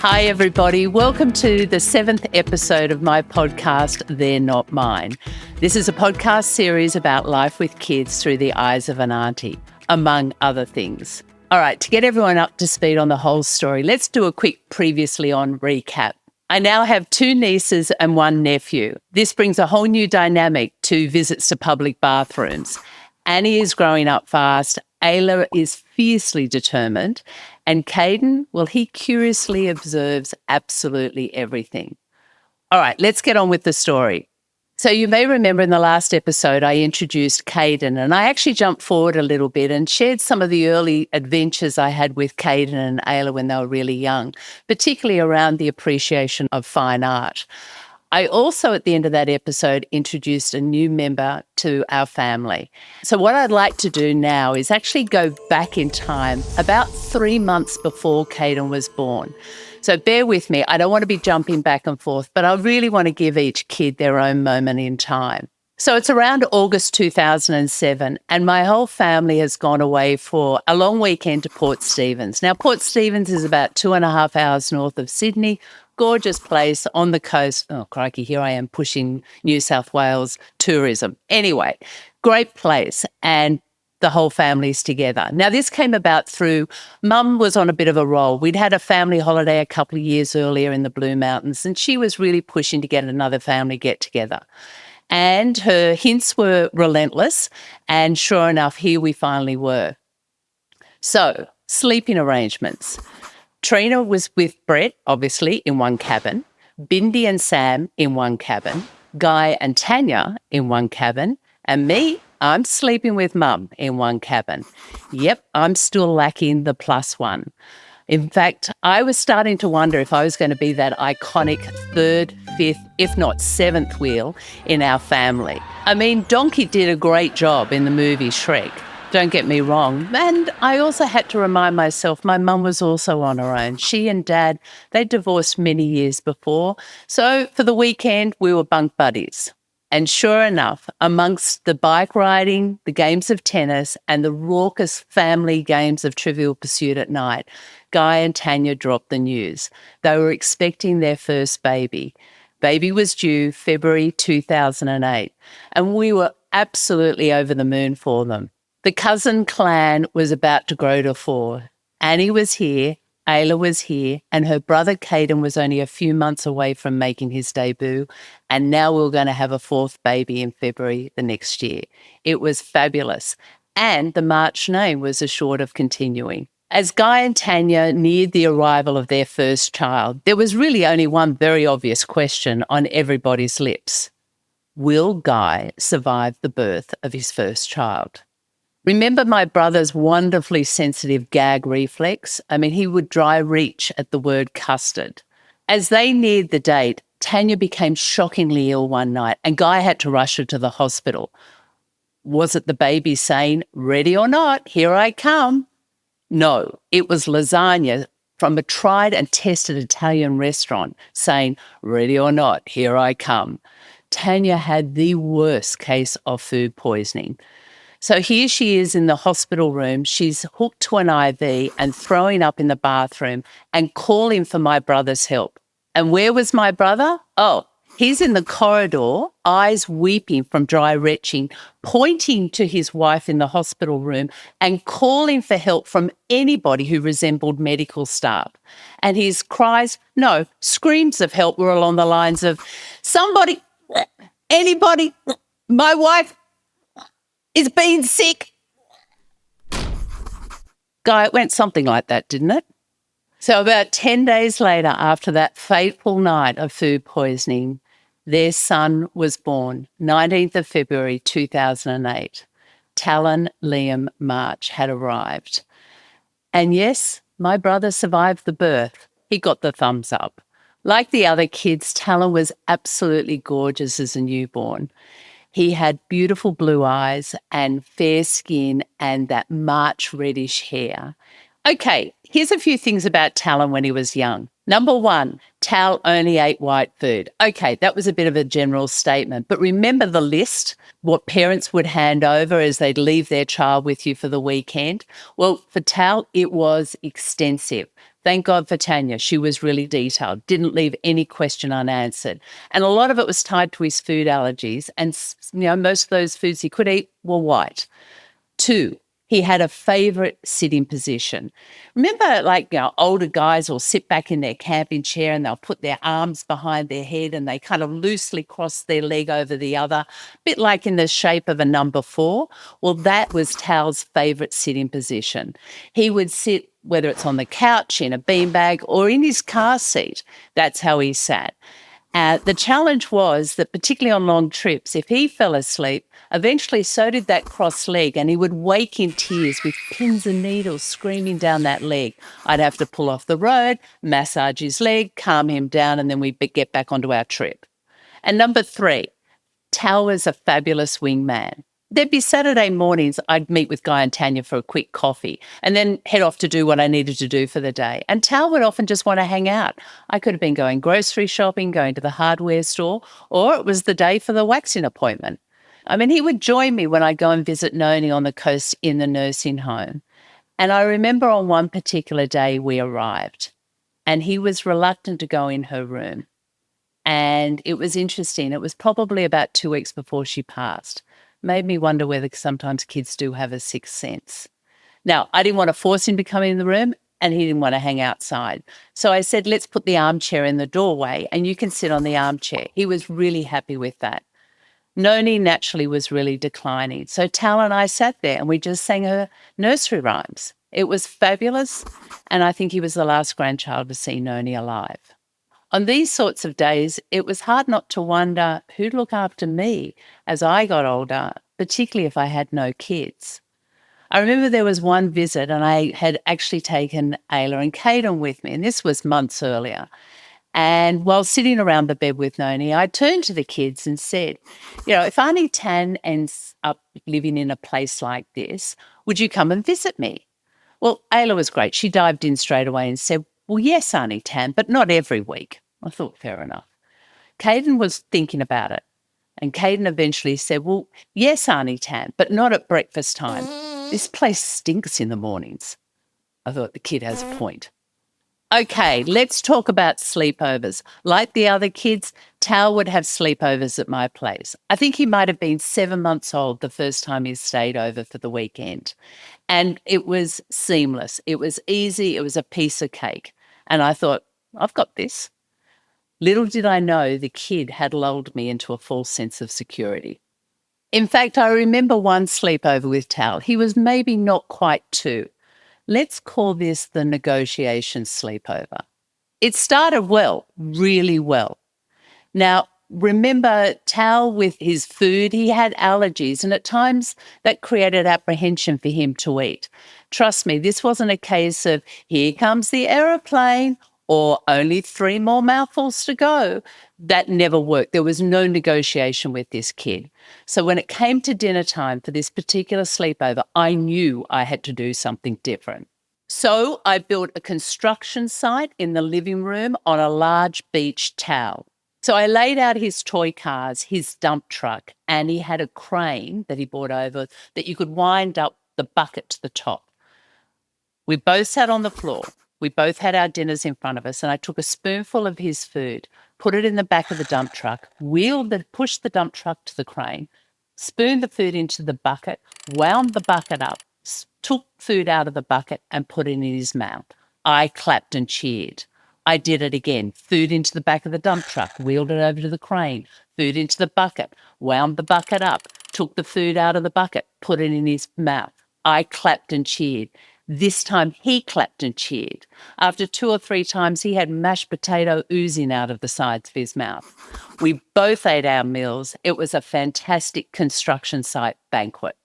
Hi, everybody. Welcome to the 7th episode of my podcast, They're Not Mine. This is a podcast series about life with kids through the eyes of an auntie, among other things. All right, to get everyone up to speed on the whole story, let's do a quick previously on recap. I now have 2 nieces and 1 nephew. This brings a whole new dynamic to visits to public bathrooms. Annie is growing up fast. Ayla is fiercely determined. And Caden, well, he curiously observes absolutely everything. All right, let's get on with the story. So you may remember in the last episode, I introduced Caden, and I actually jumped forward a little bit and shared some of the early adventures I had with Caden and Ayla when they were really young, particularly around the appreciation of fine art. I also, at the end of that episode, introduced a new member to our family. So what I'd like to do now is actually go back in time about 3 months before Caden was born. So bear with me. I don't want to be jumping back and forth, but I really want to give each kid their own moment in time. So it's around August 2007, and my whole family has gone away for a long weekend to Port Stephens. Now, Port Stephens is about 2.5 hours north of Sydney. Gorgeous place on the coast. Oh, crikey, here I am pushing New South Wales tourism. Anyway, great place, and the whole family's together. Now, this came about through Mum was on a bit of a roll. We'd had a family holiday a couple of years earlier in the Blue Mountains, and she was really pushing to get another family get-together. And her hints were relentless, and sure enough, here we finally were. So, sleeping arrangements. Trina was with Brett, obviously, in one cabin, Bindi and Sam in one cabin, Guy and Tanya in one cabin, and me, I'm sleeping with Mum in one cabin. Yep, I'm still lacking the plus one. In fact, I was starting to wonder if I was going to be that iconic 3rd, 5th, if not 7th wheel in our family. I mean, Donkey did a great job in the movie Shrek. Don't get me wrong. And I also had to remind myself my mum was also on her own. She and Dad, they divorced many years before. So for the weekend, we were bunk buddies. And sure enough, amongst the bike riding, the games of tennis, and the raucous family games of Trivial Pursuit at night, Guy and Tanya dropped the news. They were expecting their first baby. Baby was due February 2008, and we were absolutely over the moon for them. The cousin clan was about to grow to 4. Annie was here, Ayla was here, and her brother Caden was only a few months away from making his debut, and now we were going to have a 4th baby in February the next year. It was fabulous, and the March name was assured of continuing. As Guy and Tanya neared the arrival of their first child, there was really only one very obvious question on everybody's lips. Will Guy survive the birth of his first child? Remember my brother's wonderfully sensitive gag reflex? I mean, he would dry reach at the word custard. As they neared the date, Tanya became shockingly ill one night and Guy had to rush her to the hospital. Was it the baby saying, "Ready or not, here I come"? No, it was lasagna from a tried and tested Italian restaurant saying, "Ready or not, here I come." Tanya had the worst case of food poisoning. So here she is in the hospital room. She's hooked to an IV and throwing up in the bathroom and calling for my brother's help. And where was my brother? Oh, he's in the corridor, eyes weeping from dry retching, pointing to his wife in the hospital room and calling for help from anybody who resembled medical staff. And his cries, no, screams of help were along the lines of, "Somebody, anybody, my wife is being sick." Guy, it went something like that, didn't it? So about 10 days later, after that fateful night of food poisoning, their son was born, 19th of February 2008. Talon Liam March had arrived. And yes, my brother survived the birth. He got the thumbs up. Like the other kids, Talon was absolutely gorgeous as a newborn. He had beautiful blue eyes and fair skin and that March reddish hair. Okay, here's a few things about Talon when he was young. Number 1, Tal only ate white food. Okay, that was a bit of a general statement, but remember the list, what parents would hand over as they'd leave their child with you for the weekend? Well, for Tal, it was extensive. Thank God for Tanya. She was really detailed, didn't leave any question unanswered. And a lot of it was tied to his food allergies. And, most of those foods he could eat were white. 2, he had a favourite sitting position. Remember, older guys will sit back in their camping chair and they'll put their arms behind their head and they kind of loosely cross their leg over the other, a bit like in the shape of a number 4. Well, that was Tal's favourite sitting position. He would sit, whether it's on the couch, in a beanbag, or in his car seat. That's how he sat. The challenge was that, particularly on long trips, if he fell asleep, eventually so did that cross leg, and he would wake in tears with pins and needles screaming down that leg. I'd have to pull off the road, massage his leg, calm him down, and then we'd get back onto our trip. And number 3, Tal was a fabulous wingman. There'd be Saturday mornings, I'd meet with Guy and Tanya for a quick coffee and then head off to do what I needed to do for the day. And Tal would often just want to hang out. I could have been going grocery shopping, going to the hardware store, or it was the day for the waxing appointment. He would join me when I'd go and visit Noni on the coast in the nursing home. And I remember on one particular day we arrived and he was reluctant to go in her room. And it was interesting. It was probably about 2 weeks before she passed. Made me wonder whether sometimes kids do have a sixth sense. Now, I didn't want to force him to come in the room and he didn't want to hang outside. So I said, let's put the armchair in the doorway and you can sit on the armchair. He was really happy with that. Noni naturally was really declining. So Tal and I sat there and we just sang her nursery rhymes. It was fabulous. And I think he was the last grandchild to see Noni alive. On these sorts of days, it was hard not to wonder who'd look after me as I got older, particularly if I had no kids. I remember there was one visit and I had actually taken Ayla and Caden with me, and this was months earlier. And while sitting around the bed with Noni, I turned to the kids and said, if Aunty Tan ends up living in a place like this, would you come and visit me? Well, Ayla was great. She dived in straight away and said, well, yes, Aunty Tan, but not every week. I thought, fair enough. Caden was thinking about it. And Caden eventually said, well, yes, Aunty Tan, but not at breakfast time. This place stinks in the mornings. I thought the kid has a point. Okay, let's talk about sleepovers. Like the other kids, Tal would have sleepovers at my place. I think he might have been 7 months old the first time he stayed over for the weekend. And it was seamless. It was easy. It was a piece of cake. And I thought, I've got this. Little did I know the kid had lulled me into a false sense of security. In fact, I remember one sleepover with Tal. He was maybe not quite 2. Let's call this the negotiation sleepover. It started well, really well. Now, remember, Tal with his food, he had allergies, and at times that created apprehension for him to eat. Trust me, this wasn't a case of here comes the aeroplane or only 3 more mouthfuls to go. That never worked. There was no negotiation with this kid. So when it came to dinner time for this particular sleepover, I knew I had to do something different. So I built a construction site in the living room on a large beach towel. So I laid out his toy cars, his dump truck, and he had a crane that he brought over that you could wind up the bucket to the top. We both sat on the floor. We both had our dinners in front of us, and I took a spoonful of his food, put it in the back of the dump truck, pushed the dump truck to the crane, spooned the food into the bucket, wound the bucket up, took food out of the bucket and put it in his mouth. I clapped and cheered. I did it again. Food into the back of the dump truck, wheeled it over to the crane, food into the bucket, wound the bucket up, took the food out of the bucket, put it in his mouth. I clapped and cheered. This time he clapped and cheered. After 2 or 3 times, he had mashed potato oozing out of the sides of his mouth. We both ate our meals. It was a fantastic construction site banquet.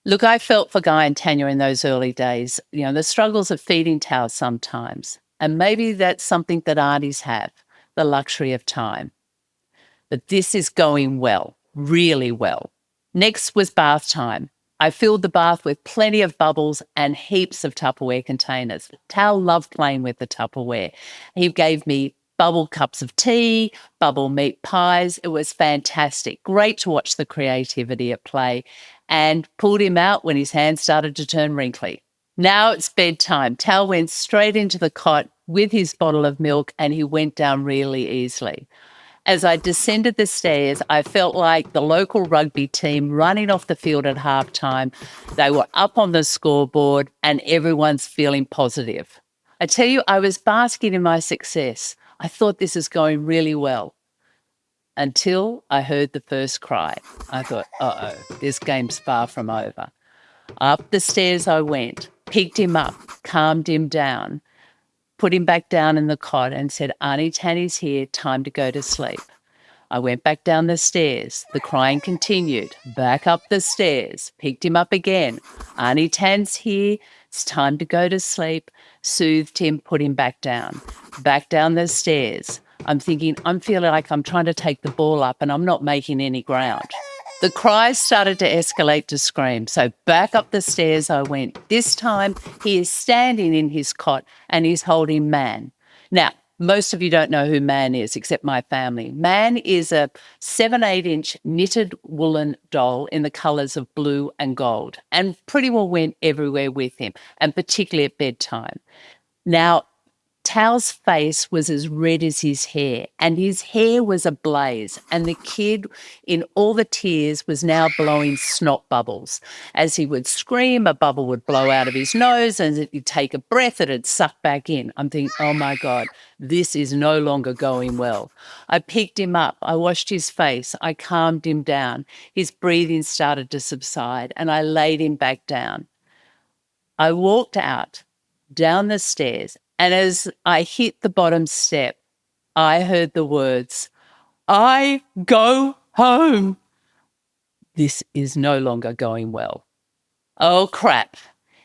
Look, I felt for Guy and Tanya in those early days, the struggles of feeding Tal sometimes. And maybe that's something that aunties have, the luxury of time. But this is going well, really well. Next was bath time. I filled the bath with plenty of bubbles and heaps of Tupperware containers. Tal loved playing with the Tupperware. He gave me bubble cups of tea, bubble meat pies. It was fantastic. Great to watch the creativity at play, and pulled him out when his hands started to turn wrinkly. Now it's bedtime. Tal went straight into the cot with his bottle of milk and he went down really easily. As I descended the stairs, I felt like the local rugby team running off the field at halftime. They were up on the scoreboard and everyone's feeling positive. I tell you, I was basking in my success. I thought this is going really well until I heard the first cry. I thought, uh-oh, this game's far from over. Up the stairs I went, picked him up, calmed him down, put him back down in the cot and said, Aunty Tan is here, time to go to sleep. I went back down the stairs. The crying continued. Back up the stairs. Picked him up again. Aunty Tan's here. It's time to go to sleep. Soothed him, put him back down. Back down the stairs. I'm feeling like I'm trying to take the ball up and I'm not making any ground. The cries started to escalate to screams. So back up the stairs I went. This time he is standing in his cot and he's holding Man. Now, most of you don't know who Man is, except my family. Man is a 7-8-inch knitted woolen doll in the colours of blue and gold and pretty well went everywhere with him, and particularly at bedtime. Now, Tal's face was as red as his hair, and his hair was ablaze, and the kid, in all the tears, was now blowing snot bubbles. As he would scream, a bubble would blow out of his nose, and he'd take a breath, it'd suck back in. I'm thinking, oh my God, this is no longer going well. I picked him up, I washed his face, I calmed him down. His breathing started to subside, and I laid him back down. I walked out, down the stairs, and as I hit the bottom step, I heard the words, I go home. This is no longer going well. Oh, crap.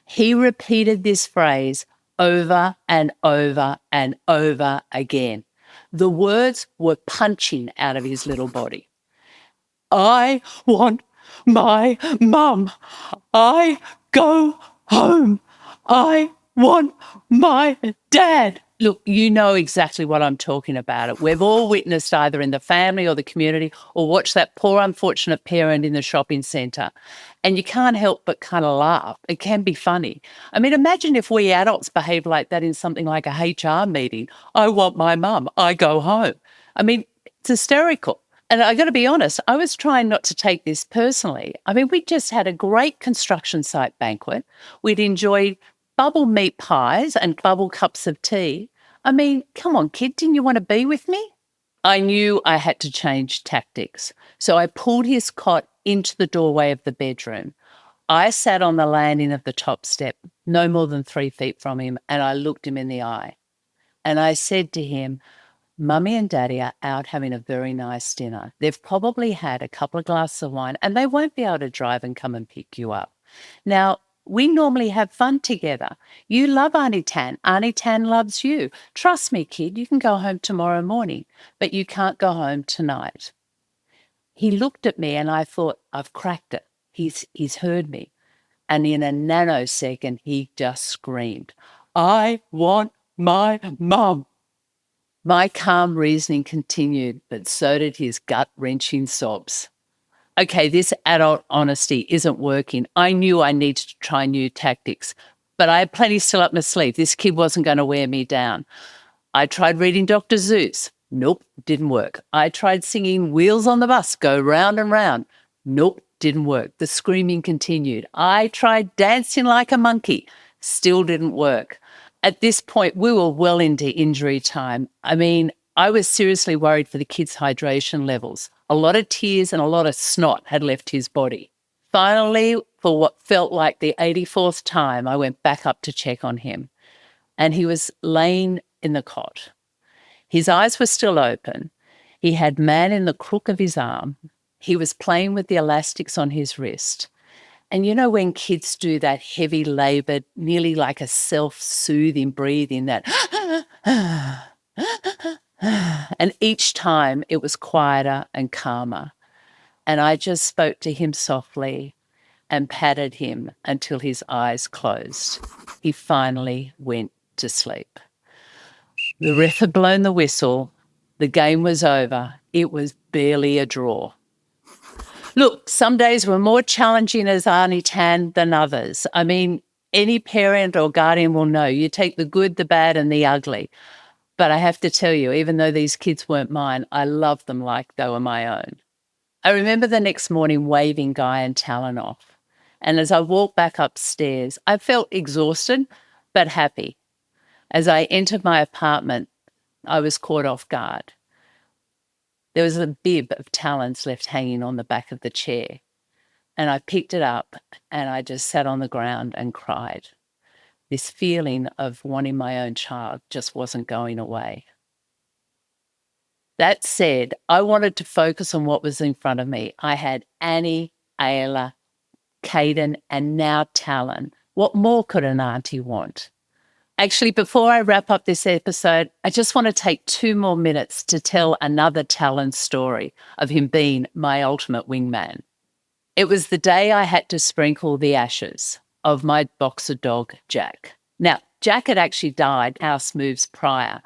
He repeated this phrase over and over and over again. The words were punching out of his little body. I want my mum. I go home. I want my dad. Look, you know exactly what I'm talking about. We've all witnessed either in the family or the community or watched that poor unfortunate parent in the shopping centre. And you can't help but kind of laugh. It can be funny. I mean, imagine if we adults behaved like that in something like a HR meeting. I want my mum. I go home. I mean, it's hysterical. And I got to be honest, I was trying not to take this personally. I mean, we just had a great construction site banquet. We'd enjoyed bubble meat pies and bubble cups of tea. I mean, come on, kid, didn't you want to be with me? I knew I had to change tactics. So I pulled his cot into the doorway of the bedroom. I sat on the landing of the top step, no more than 3 feet from him, and I looked him in the eye. And I said to him, Mummy and Daddy are out having a very nice dinner. They've probably had a couple of glasses of wine and they won't be able to drive and come and pick you up. Now, we normally have fun together. You love Aunty Tan. Aunty Tan loves you. Trust me, kid, you can go home tomorrow morning, but you can't go home tonight. He looked at me and I thought, I've cracked it. He's heard me. And in a nanosecond, he just screamed, I want my mum. My calm reasoning continued, but so did his gut-wrenching sobs. Okay, this adult honesty isn't working. I knew I needed to try new tactics, but I had plenty still up my sleeve. This kid wasn't going to wear me down. I tried reading Dr. Seuss. Nope, didn't work. I tried singing Wheels on the Bus, Go Round and Round. Nope, didn't work. The screaming continued. I tried dancing like a monkey. Still didn't work. At this point, we were well into injury time. I mean, I was seriously worried for the kid's hydration levels. A lot of tears and a lot of snot had left his body. Finally, for what felt like the 84th time, I went back up to check on him. And he was laying in the cot. His eyes were still open. He had Man in the crook of his arm. He was playing with the elastics on his wrist. And you know when kids do that heavy laboured, nearly like a self-soothing breathing, that and each time it was quieter and calmer. And I just spoke to him softly and patted him until his eyes closed. He finally went to sleep. The ref had blown the whistle. The game was over. It was barely a draw. Look, some days were more challenging as Aunty Tan than others. I mean, Any parent or guardian will know you take the good, the bad, and the ugly. But I have to tell you, even though these kids weren't mine, I loved them like they were my own. I remember the next morning waving Guy and Talon off. And as I walked back upstairs, I felt exhausted but happy. As I entered my apartment, I was caught off guard. There was a bib of Talon's left hanging on the back of the chair. And I picked it up and I just sat on the ground and cried. This feeling of wanting my own child just wasn't going away. That said, I wanted to focus on what was in front of me. I had Annie, Ayla, Caden, and now Talon. What more could an auntie want? Actually, before I wrap up this episode, I just want to take 2 more minutes to tell another Talon story of him being my ultimate wingman. It was the day I had to sprinkle the ashes of my boxer dog, Jack. Now, Jack had actually died house moves prior,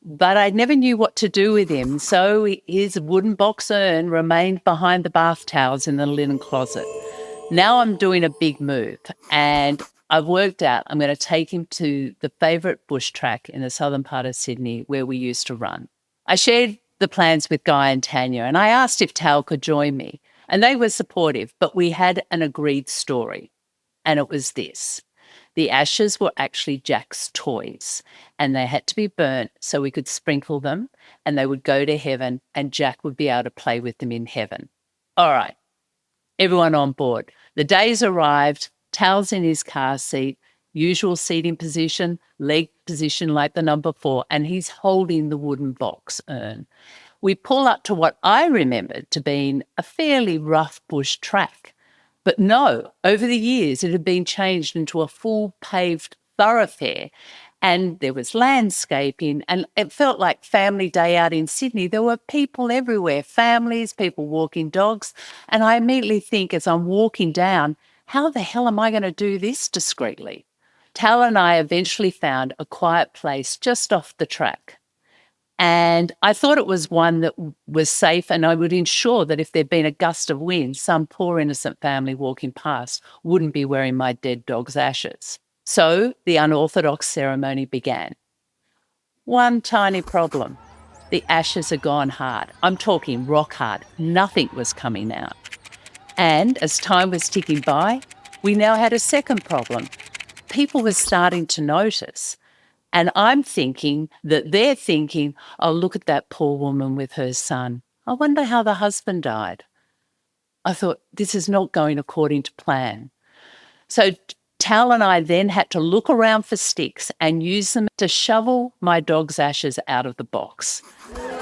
but I never knew what to do with him, so his wooden box urn remained behind the bath towels in the linen closet. Now I'm doing a big move, and I've worked out I'm going to take him to the favourite bush track in the southern part of Sydney where we used to run. I shared the plans with Guy and Tanya, and I asked if Tal could join me, and they were supportive, but we had an agreed story, and it was this. The ashes were actually Jack's toys, and they had to be burnt so we could sprinkle them, and they would go to heaven, and Jack would be able to play with them in heaven. All right, everyone on board. The day's arrived, Tal's in his car seat, usual seating position, leg position like the number 4, and he's holding the wooden box urn. We pull up to what I remembered to being a fairly rough bush track. But no, over the years, it had been changed into a full paved thoroughfare, and there was landscaping, and it felt like family day out in Sydney. There were people everywhere, families, people walking dogs, and I immediately think as I'm walking down, how the hell am I going to do this discreetly? Tal and I eventually found a quiet place just off the track. And I thought it was one that was safe, and I would ensure that if there'd been a gust of wind, some poor innocent family walking past wouldn't be wearing my dead dog's ashes. So the unorthodox ceremony began. One tiny problem. The ashes had gone hard. I'm talking rock hard. Nothing was coming out. And as time was ticking by, we now had a second problem. People were starting to notice. And I'm thinking that they're thinking, oh, look at that poor woman with her son. I wonder how the husband died. I thought, this is not going according to plan. So Tal and I then had to look around for sticks and use them to shovel my dog's ashes out of the box.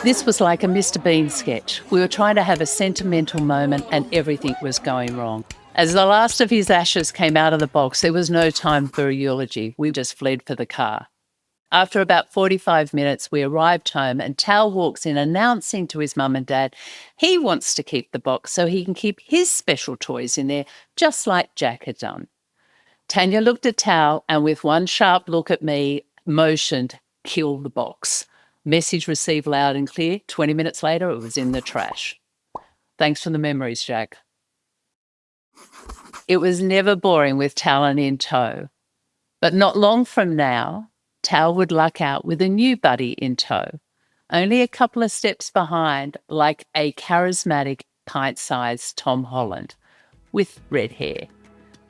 This was like a Mr. Bean sketch. We were trying to have a sentimental moment and everything was going wrong. As the last of his ashes came out of the box, there was no time for a eulogy. We just fled for the car. After about 45 minutes, we arrived home and Tal walks in announcing to his mum and dad he wants to keep the box so he can keep his special toys in there, just like Jack had done. Tanya looked at Tal and with one sharp look at me, motioned, kill the box. Message received loud and clear. 20 minutes later, it was in the trash. Thanks for the memories, Jack. It was never boring with Talon in tow. But not long from now, Tal would luck out with a new buddy in tow, only a couple of steps behind, like a charismatic, pint-sized Tom Holland with red hair.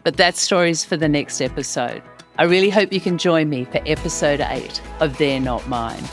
But that story's for the next episode. I really hope you can join me for episode 8 of They're Not Mine.